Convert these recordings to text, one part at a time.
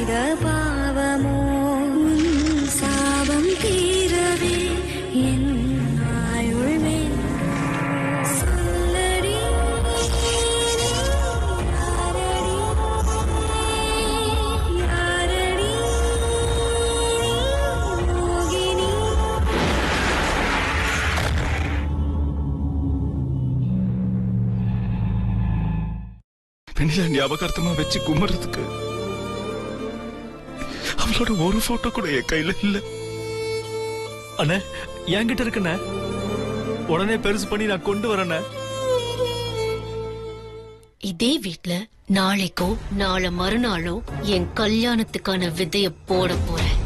செய்த பாவமோ உன் சாபம் தீரவே என் ஆயுள்மே சொல்லடி யாரடி மோகினி. வெண்ணிலா ஞாபகார்த்தமா வச்சு கும்புறதுக்கு அவளோட ஒரு போட்டோ கூட என் கையில இல்ல. அண்ணே என்கிட்ட இருக்குண்ணே, உடனே பெருசு பண்ணி நான் கொண்டு வரேண்ணே. இதே வீட்ல நாளைக்கோ நாளை மறுநாளோ என் கல்யாணத்துக்கான விதைய போட போறேன்.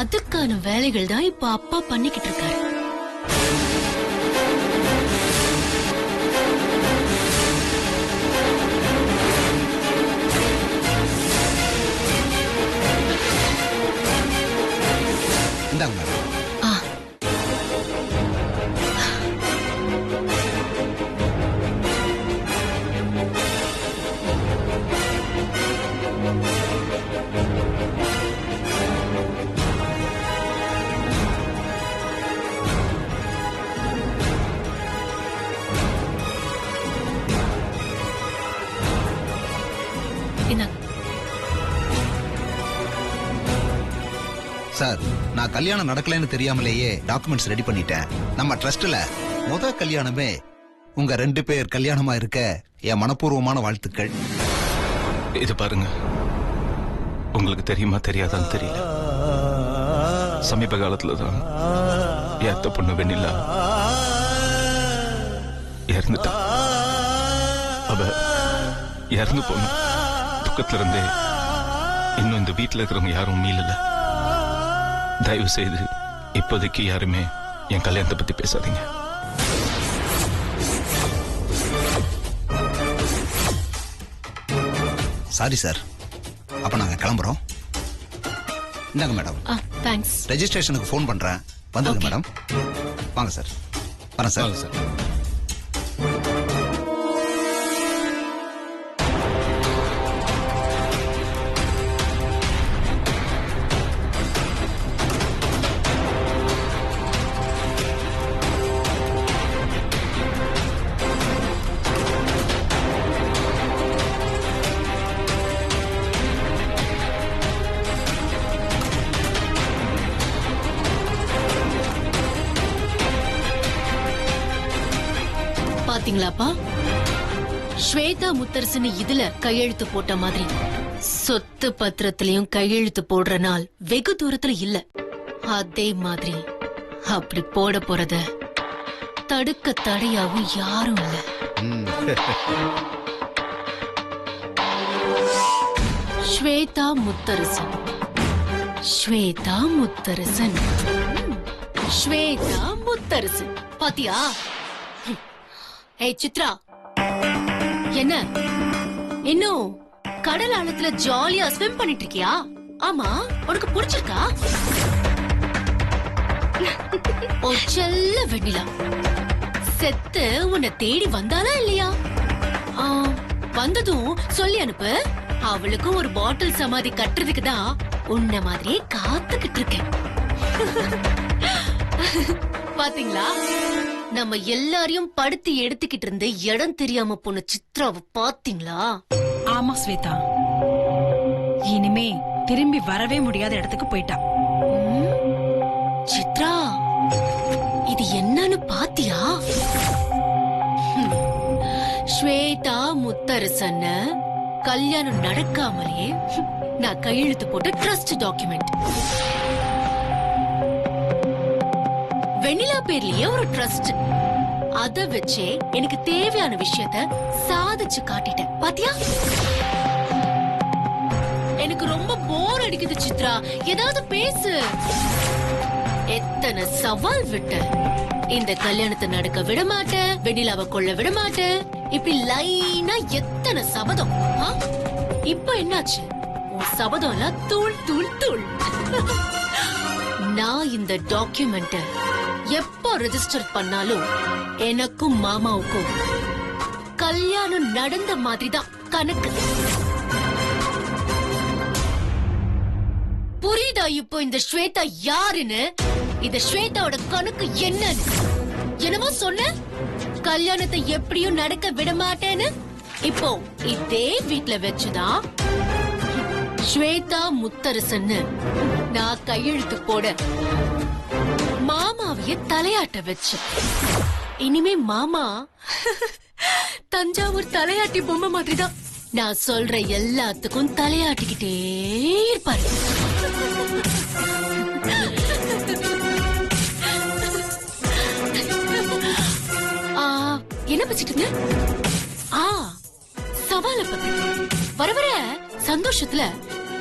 அதுக்கான வேலைகள் தான் இப்ப அப்பா பண்ணிக்கிட்டு இருக்காரு. இந்தாங்க மேடம். சார், நான் கல்யாணம் நடக்கலன்னு தெரியாமலேயே டாக்குமெண்ட்ஸ் ரெடி பண்ணிட்டேன். நம்ம ட்ரஸ்ட்ல முத கல்யாணமே உங்க 2 பேர் கல்யாணமா இருக்க என் மனப்பூர்வமான வாழ்த்துக்கள். இது பாருங்க, உங்களுக்கு தெரியுமா தெரியாதான்னு தெரியல. சமீப காலத்துலதான் ஏத்த பொண்ணு வெண்ணிலா இறந்துட்டா. அவ இறந்து போன துக்கத்துல இருந்தே இன்னும் இந்த வீட்டுல இருக்கிறவங்க யாரும் மீளல. தயவு செய்து இப்போதைக்கு யாருமே என் கல்யாணத்தை பத்தி பேசாதீங்க. சாரி சார், அப்ப நாங்க கிளம்புறோம். இந்தாங்க மேடம். தேங்க்ஸ். ரெஜிஸ்ட்ரேஷனுக்கு ஃபோன் பண்றேன், வந்துருங்க மேடம். வாங்க சார். வரேன் சார். சார் பாத்தீங்களாப்பா, ஸ்வேதா முத்தரசன் இதுல கையெழுத்து போட்ட மாதிரி சொத்து பத்திரத்திலையும் கையெழுத்து போடுற நாள் வெகு தூரத்துல இல்ல. அதே மாதிரி அப்படி போட போறத தடுக்க தடையாவும் யாரும் இல்ல. ஸ்வேதா முத்தரசன், ஸ்வேதா முத்தரசன், ஸ்வேதா முத்தரசன். பாத்தியா? ஏய் சித்ரா, என்ன இன்னும் கடல் ஆழத்துல ஜாலியா ஸ்விம் பண்ணிட்டு இருக்கியா? ஆமா, உனக்கு பிடிச்சிருக்கா? ஓ செல்ல வெண்ணிலா செத்து உன்னை தேடி வந்தாளா இல்லையா? வந்ததும் சொல்லி அனுப்பு. அவளுக்கும் ஒரு பாட்டில் சமாதி கட்டுறதுக்கு தான் உன்ன மாதிரியே காத்துக்கிட்டு இருக்கேன். பாத்தீங்களா, நம்ம எல்லாரையும் படுத்தி எடுத்துக்கிட்டு இருந்து இடம் தெரியாம போன சித்ராவை பாத்தீங்களா? ஆமா ஸ்வேதா, இனிமே திரும்பி வரவே முடியாத இடத்துக்கு போயிட்டா. சித்ரா, இது என்னன்னு பாத்தியா? ஸ்வேதா முத்தரசன் கல்யாணம் நடக்காமலே நான் கையெழுத்து போட்ட ட்ரஸ்ட் டாக்குமெண்ட். வெண்ணிலா பேர்லயே ஒரு ட்ரஸ்ட். அத வச்சே எனக்கு தேவையான விஷயத்த சாதிச்சு காட்டிட்டேன். பாத்தியா? எனக்கு ரொம்ப போர் அடிக்குது சித்ரா, ஏதாவது பேசு. எத்தனை சவால் விட்ட. இந்த கல்யாணத்தை நடக்க விட மாட்டேன், வெண்ணிலாவை கொள்ள விட மாட்டேன், இப்படி லைனா எத்தனை சபதம். இப்ப என்னாச்சு? உன் சபதம் எல்லாம் தூள் தூள் தூள். நான் இந்த டாக்குமெண்ட் எப்ப ரெஜிஸ்டர் பண்ணாலும் எனக்கும் மாமாவுக்கும் கல்யாணம் நடந்த மாதிரி தான் கணக்கு. இப்போ இந்த ஸ்வேதா யாருன்னு, இந்த ஸ்வேதாவோட கணக்கு என்னன்னு என்னமோ சொன்ன, கல்யாணத்தை எப்படியும் நடக்க விட மாட்டேன்னு. இப்போ இதே வீட்ல வச்சுதான் ஸ்வேதா முத்தரசன்னு நான் கையெழுத்து போட மாமாவைய தலையாட்ட வச்சு. இனிமே மாமா தஞ்சாவூர் தலையாட்டி பொம்மை மாதிரிதான். நான் சொல்ற எல்லாத்துக்கும் தலையாட்டிக்கிட்டே இருப்பாரு. என்ன வச்சுட்டுங்க? சவால பத்தி வர வர சந்தோஷத்துல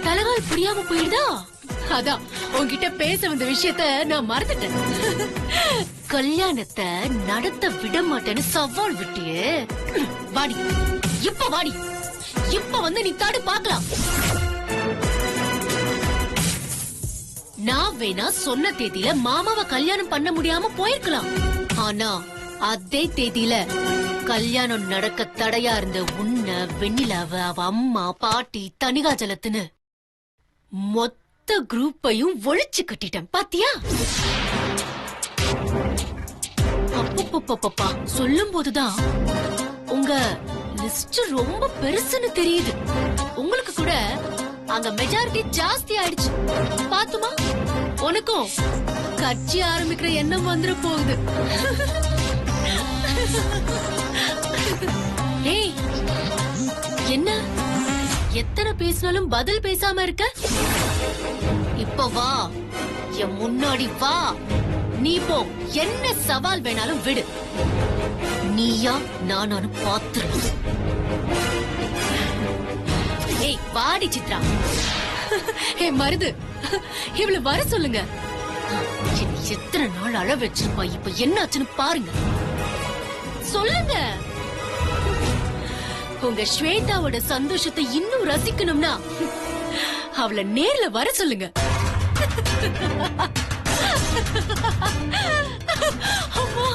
தலைகால் புரியாம போயிடுதா. அதான் உன்கிட்ட பேச வந்த விஷயத்த நான் மறந்துட்டேன். கல்யாணத்தை நடத்த விட மாட்டேன்னு சவால் விட்டியே. வாடி, இப்ப வாடி, இப்ப வந்து நீ தாடு பாக்கலாம். நான் வேணா சொன்ன தேதியில மாமாவை கல்யாணம் பண்ண முடியாம போயிருக்கலாம். ஆனா அதே தேதியில கல்யாணம் நடக்க தடையா இருந்த உன்ன, வெண்ணிலாவ, அவ அம்மா, பாட்டி, தனிகாஜலத்துன்னு மொத்த குரூப்பையும் ஒழிச்சு கட்டிட்டேன் பாத்தியா? அப்பப்பப்பப்பா சொல்லும் போதுதான் உங்க லிஸ்ட் ரொம்ப பெருசுன்னு தெரியுது. உங்களுக்கு கூட அங்க மெஜாரிட்டி ஜாஸ்தி ஆயிடுச்சு. பாத்துமா, உனக்கும் கட்சி ஆரம்பிக்கிற எண்ணம் வந்துட போகுது. ஏய், என்ன எத்தனை பேசினாலும் பதில் பேசாம இருக்க? இப்ப வா, என் முன்னாடி வா. நீ போ, என்ன சவால் வேணாலும் விடு. நீயா நானும் பாத்துருவோம். ஏய் வாடி சித்ரா. ஏய் மருது, இவள வர சொல்லுங்க. எத்தனை நாள் அழ வச்சிருப்பா, இப்ப என்னாச்சுன்னு பாருங்க. சொல்லுங்க. உங்க ஸ்வேதாவோட சந்தோஷத்தை இன்னும் ரசிக்கணும்னா அவளை நேர்ல வர சொல்லுங்க. அம்மா,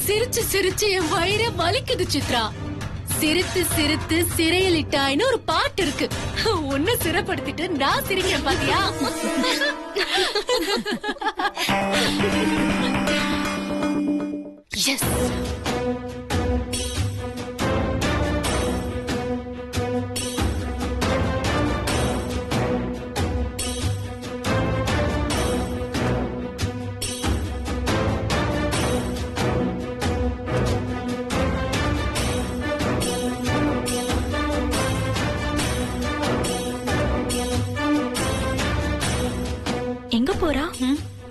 சிரிச்சு சிரிச்சு என் வயிற வலிக்குது சித்ரா. சிரித்து சிரித்து சிறையிலிட்டாயின்னு ஒரு பாட்டு இருக்கு. ஒன்னு சிறைப்படுத்திட்டு நான் சிரிக்கிறேன் பாத்தியா? எஸ். எங்க போறா?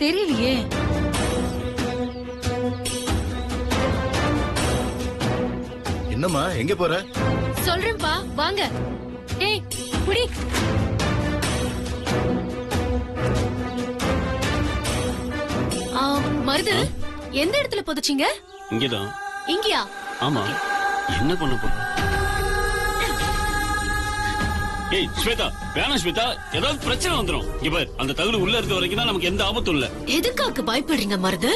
தெரியலையே. என்னம்மா எங்க போற? சொல்றேன்பா, வாங்க. ஏய் புடி. மருது, எந்த இடத்துல புதைச்சீங்க? இங்கதான். இங்கயா? ஆமா. என்ன பண்ண போற? ஏய் ஸ்வேதா, வேணாம் ஸ்வேதா, ஏதாவது பிரச்சனை வந்துரும். இங்க பாரு, அந்த தகுடு உள்ள இருக்க வரைக்கும் தான் நமக்கு எந்த ஆபத்தும் இல்ல. எதுக்காக பயப்படுறீங்க மருது?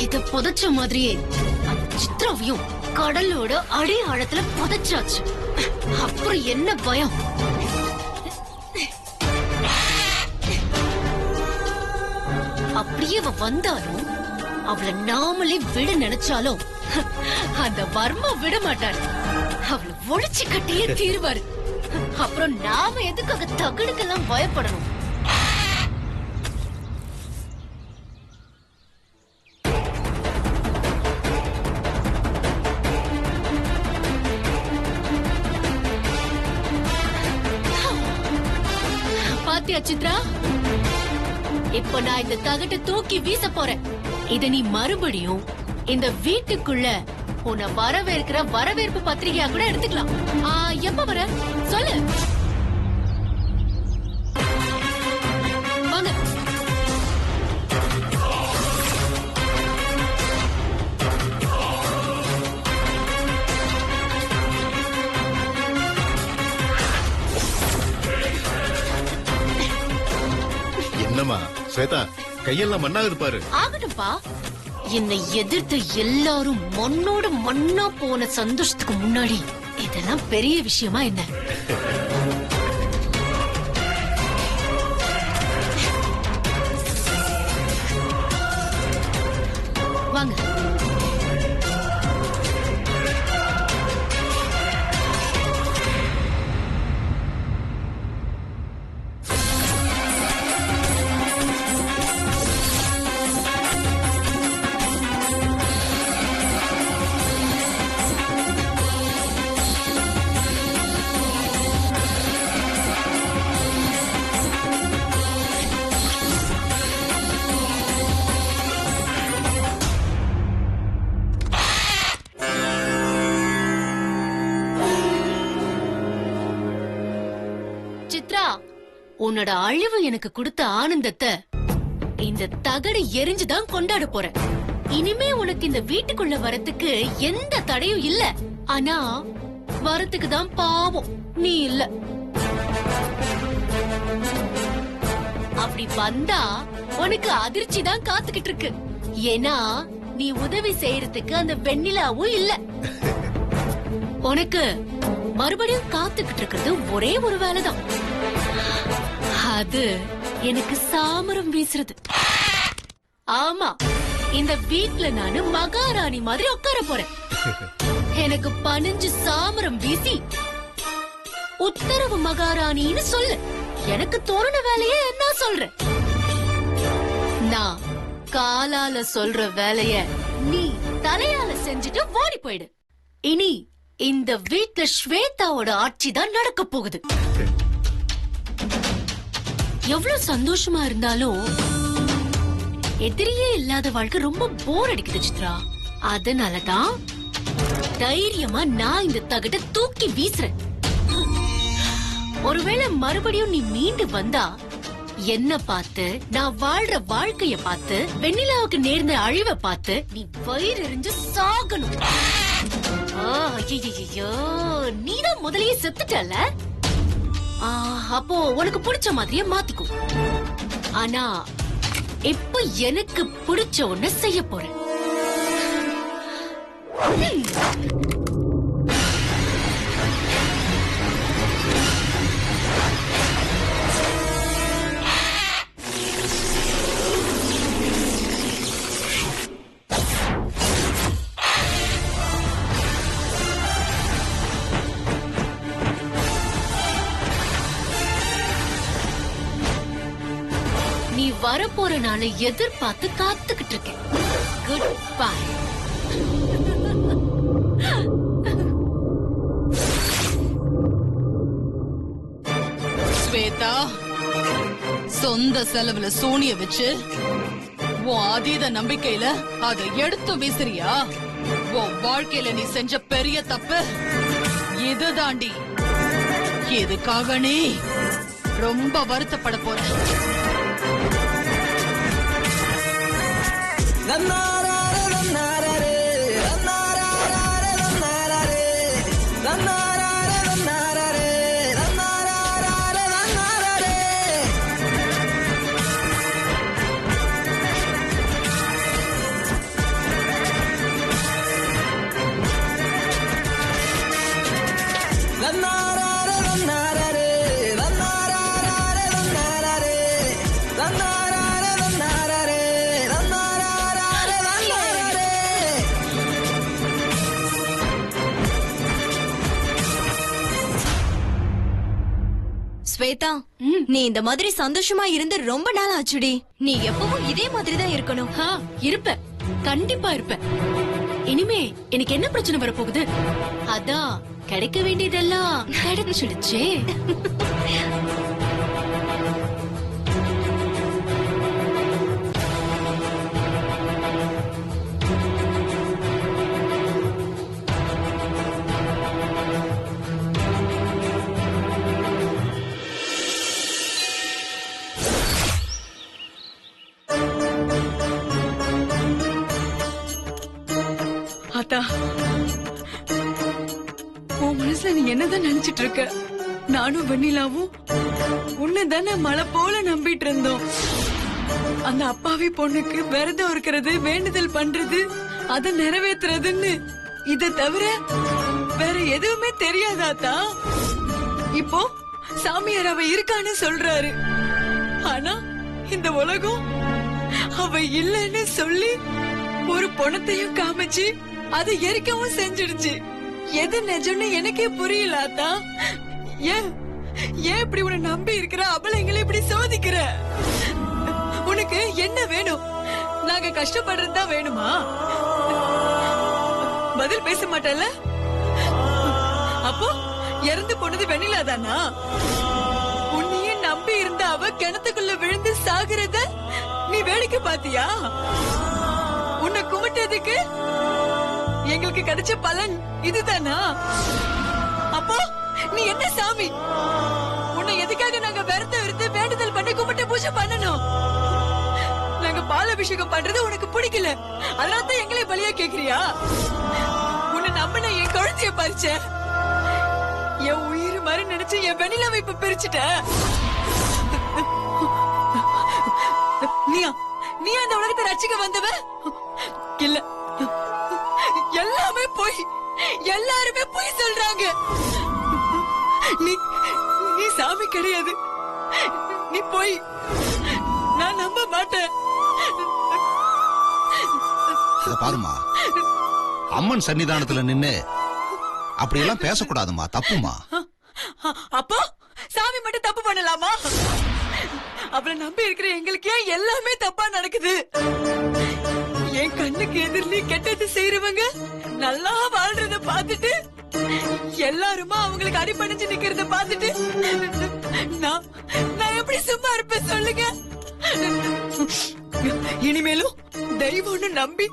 இத புதைச்ச மாதிரியே அந்த சித்ராவையும் கடலோட அடி ஆழத்துல புதைச்சாச்சு. அப்புறம் என்ன பயம்? அப்படியே அவ வந்தாலும் அவளை நாமளே விட நினைச்சாலும் அந்த வர்மா விட மாட்டாரு. அவளை ஒழிச்சு கட்டியே தீர்வாரு. அப்புறம் நாம எதுக்காக தகடுக்கெல்லாம் பயப்படணும்? பாத்தியா சித்ரா, இப்ப நான் இந்த தகட்டை தூக்கி வீச போறேன். இத நீ மறுபடியும் இந்த வீட்டுக்குள்ள உன்னை வரவேற்கிற வரவேற்பு பத்திரிகையா கூட எடுத்துக்கலாம். எப்ப வர சொல்லு. வாங்க. என்னம்மா ஸ்வேதா, கையெல்லாம் மண்ணாகுது பாரு. ஆகட்டும்பா. என்னை எதிர்த்து எல்லாரும் மண்ணோட மண்ணா போன சந்தோஷத்துக்கு முன்னாடி இதெல்லாம் பெரிய விஷயமா என்ன? உன்னோட அழிவு எனக்கு கொடுத்த ஆனந்தத்தை இந்த தகடு எரிஞ்சுதான் கொண்டாட போறேன். இனிமே உனக்கு இந்த வீட்டுக்குள்ள வரத்துக்கு எந்த தடையும் இல்ல. ஆனா வரத்துக்கு தான் பாவம் நீ இல்ல. அப்படி வந்தா உனக்கு அதிர்ச்சி தான் காத்துக்கிட்டு இருக்கு. ஏன்னா நீ உதவி செய்யறதுக்கு அந்த வெண்ணிலாவும் இல்ல. உனக்கு மறுபடியும் காத்துக்கிட்டு இருக்கிறது ஒரே ஒரு வேலைதான். அது எனக்கு சாமரம் வீசுறது. ஆமா, இந்த வீட்ல நானு மகாராணி மாதிரி உட்கார போறேன். எனக்கு 15 சாமரம் வீசி உத்தரவு மகாராணின்னு சொல்லு. எனக்கு தோணுன வேலைய நான் சொல்றேன். நான் காலால சொல்ற வேலைய நீ தலையால செஞ்சுட்டு ஓடி போயிடு. இனி இந்த வீட்ல ஸ்வேதாவோட ஆட்சி தான் நடக்க போகுது. எவ்வளவு சந்தோஷமா இருந்தாலும் எதிரியே இல்லாத வாழ்க்கை ரொம்ப போர் அடிக்குது சித்ரா. அதனாலதான் தைரியமா நான் இந்த தகட்டை தூக்கி வீசுறேன். ஒருவேளை மறுபடியும் நீ மீண்டு வந்தா என்ன பார்த்து, நான் வாழ்ற வாழ்க்கைய பார்த்து, வெண்ணிலாவுக்கு நேர்ந்த அழிவை பார்த்து நீ வயிறெறிஞ்சு சாகணும். ஐயோ, நீதான் முதலையே செத்துட்டல. அப்போ உனக்கு பிடிச்ச மாதிரியே மாத்திக்கும். ஆனா இப்ப எனக்கு பிடிச்ச ஒண்ணு செய்ய போறேன். நீ வரப்போற நாளை எதிர்பார்த்து காத்துக்கிட்டு இருக்கேன். Good bye. ஸ்வேதா, சொந்த செலவுல சோனிய வச்சு உன் அதீத நம்பிக்கையில அதை எடுத்து வீசுறியா? உன் வாழ்க்கையில நீ செஞ்ச பெரிய தப்பு இதுதாண்டி. இதுக்காக நீ ரொம்ப வருத்தப்பட போற. ஸ்வேதா, நீ இந்த மாதிரி சந்தோஷமா இருந்து ரொம்ப நாள் ஆச்சுடி. நீ எப்பவும் இதே மாதிரி தான் இருக்கணும். இருப்ப, கண்டிப்பா இருப்ப. இனிமே எனக்கு என்ன பிரச்சனை வரப்போகுது? அதான் கிடைக்க வேண்டியதெல்லாம் கிடைச்சிடுச்சே. அத்தா, உன் மனசுல நீ என்னதான் நினைச்சிட்டு இருக்க? நானும் வெண்ணிலாவும் உன்னைதானே மழை போல நம்பிட்டு இருந்தோம். அந்த அப்பாவி பொண்ணுக்கு விரதம் இருக்கிறது, வேண்டுதல் பண்றது, அதை நிறைவேற்றுறதுன்னு இத தவிர வேற எதுவுமே தெரியாதாத்தா? இப்போ சாமியார் அவ இருக்கான்னு சொல்றாரு. ஆனா இந்த உலகம் அவ இல்லன்னு சொல்லி ஒரு பொணத்தையும் காமிச்சு அதை எரிக்கவும் செஞ்சிடுச்சு. எது நிஜம்னு எனக்கே புரியலாத்தா. ஏன் இப்படி உன்னை நம்பி இருக்கிற அவளைங்களை இப்படி சோதிக்கிற? உனக்கு என்ன வேணும்? நாங்க கஷ்டப்படுறதுதான் வேணுமா? பதில் பேச மாட்டல? அப்போ இறந்து போனது வெண்ணிலாதானா? உன்னையே நம்பி இருந்த அவ கிணத்துக்குள்ள விழுந்து சாகுறத நீ வேடிக்கை பாத்தியா? உன்னை கும்பிட்டதுக்கு எங்களுக்கு கிடைச்ச பலன் இதுதானா? அப்போ நீ என்ன சாமி? உன்னை எதுக்காக நாங்க விரதம் இருந்து பாலாபிஷேகம் பண்றது உனக்கு பிடிக்கல, அதனால தான் எங்களே பலியா கேக்குறியா? உன்னை நம்பின என் குழந்தைய பறிச்ச, என் உயிர் மாதிரி நினைச்சு என் வெண்ணிலாவை இப்ப பிரிச்சுட்ட. நீ அந்த உலகத்தை ரட்சிக்க வந்தவ இல்ல. எல்லாமே போய், எல்லாருமே போய் சொல்றாங்க. நீ சாமி கிடையாது, நீ போய். நான் நம்ப மாட்டேன். இத பாருமா, அம்மன் சன்னிதானத்துல நின்னு அப்படியெல்லாம் பேசக்கூடாதுமா, தப்புமா. அப்போ சாமி மட்டும் தப்பு பண்ணலாமா? அவளை நம்பி இருக்கிற எங்களுக்கு ஏன் எல்லாமே தப்பா நடக்குது? என் கண்ணுக்கு எதிரிலே கெட்டது செய்யறவங்க நல்லா வாழ்றத பாத்துட்டு, எல்லாருமா அவங்களுக்கு அடிபணிஞ்சு நிக்கிறத பாத்துட்டு நான் எப்படி சும்மா இருப்பேன் சொல்லுங்க? இனிமேலும் தெய்வம்னு நம்பி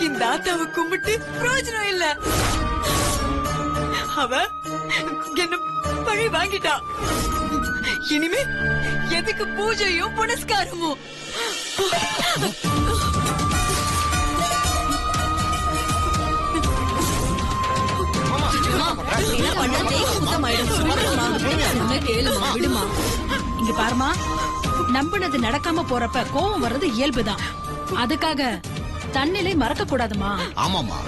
இந்த ஆத்தாவை கும்பிட்டு பிரயோஜனம் இல்ல. அவ என்ன பழி வாங்கிட்டா. இனிமே எதுக்கு பூஜையும் புனஸ்காரமும்? இங்க பாருமா, நம்பினது நடக்காம போறப்ப கோவம் வர்றது இயல்புதான். அதுக்காக தன்னிலை மறக்க கூடாதுமா. ஆமாமா,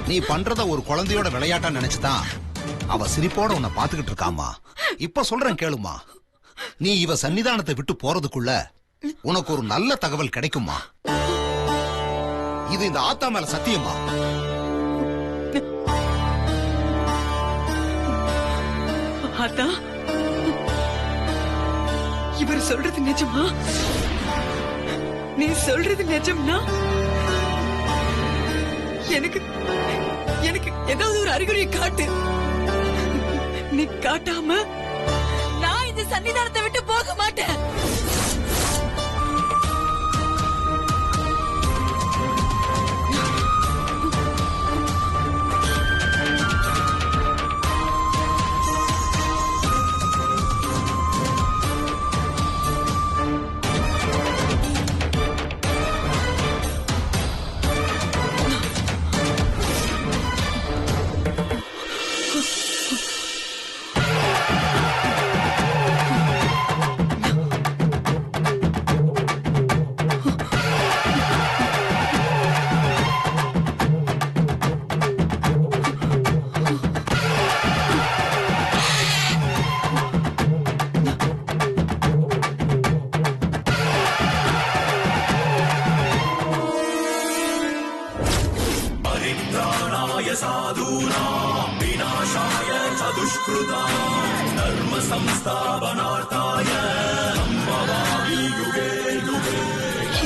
நீ பண்றத ஒரு குழந்தையோட விளையாட்டா நினைச்சுதான் அவ சிரிப்போட உன்னை பாத்துக்கிட்டு இருக்காமா. இப்ப சொல்றேன் கேளுமா, நீ இவ சன்னிதானத்தை விட்டு போறதுக்குள்ள உனக்கு ஒரு நல்ல தகவல் கிடைக்குமா. இது இந்த ஆத்தா மேல சத்தியமா. ஆத்தா, இவர் சொல்றது நிஜமா? நீ சொல்றது நிஜம்னா எனக்கு எனக்கு ஏதாவது ஒரு அறிகுறியை காட்டு. நீ காட்டாம நான் இந்த சன்னிதானத்தை விட்டு போக மாட்டேன்.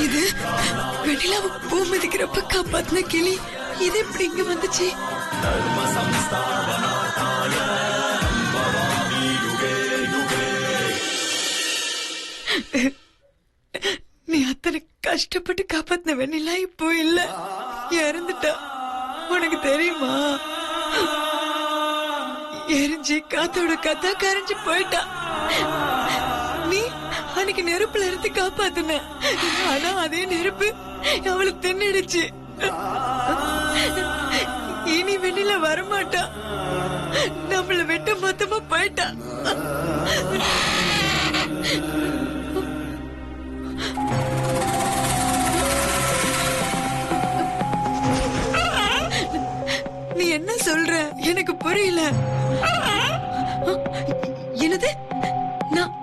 இது வெண்ணிலாவை பூ மிதிக்கிறப்ப காப்பாத்தின கிளி, இது எப்படி இங்க வந்துச்சு? நீ அத்தனை கஷ்டப்பட்டு காப்பாத்தின வெண்ணிலா இப்போ இல்ல, இறந்துட்டா. உனக்கு தெரியுமா? எரிஞ்சு காத்தோட கத்தா கரைஞ்சு போயிட்டா. நீ அன்னைக்கு நெருப்புல இருந்து காப்பாத்துன, ஆனா அதே நெருப்பு அவளை தின்னுடுச்சு. இனி வெண்ணில வரமாட்டா, நம்மள விட்டு மொத்தமா போயிட்டா. நீ என்ன சொல்ற? எனக்கு புரியல. என்னது?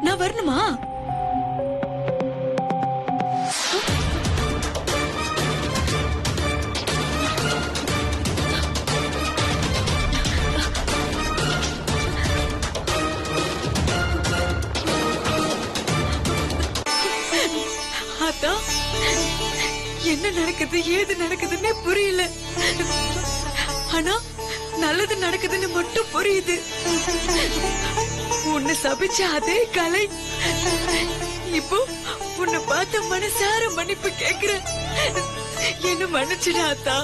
நான் வரணுமா? அத்தா, என்ன நடக்குது ஏது நடக்குதுன்னே புரியல. ஆனா நல்லது நடக்குதுன்னு மட்டும் புரியுது. உன்னை சபிச்ச அதே கலை இப்போ உன்னை பார்த்த மனசார மன்னிப்பு கேக்குற. என்ன மன்னிச்சிடாத்தா.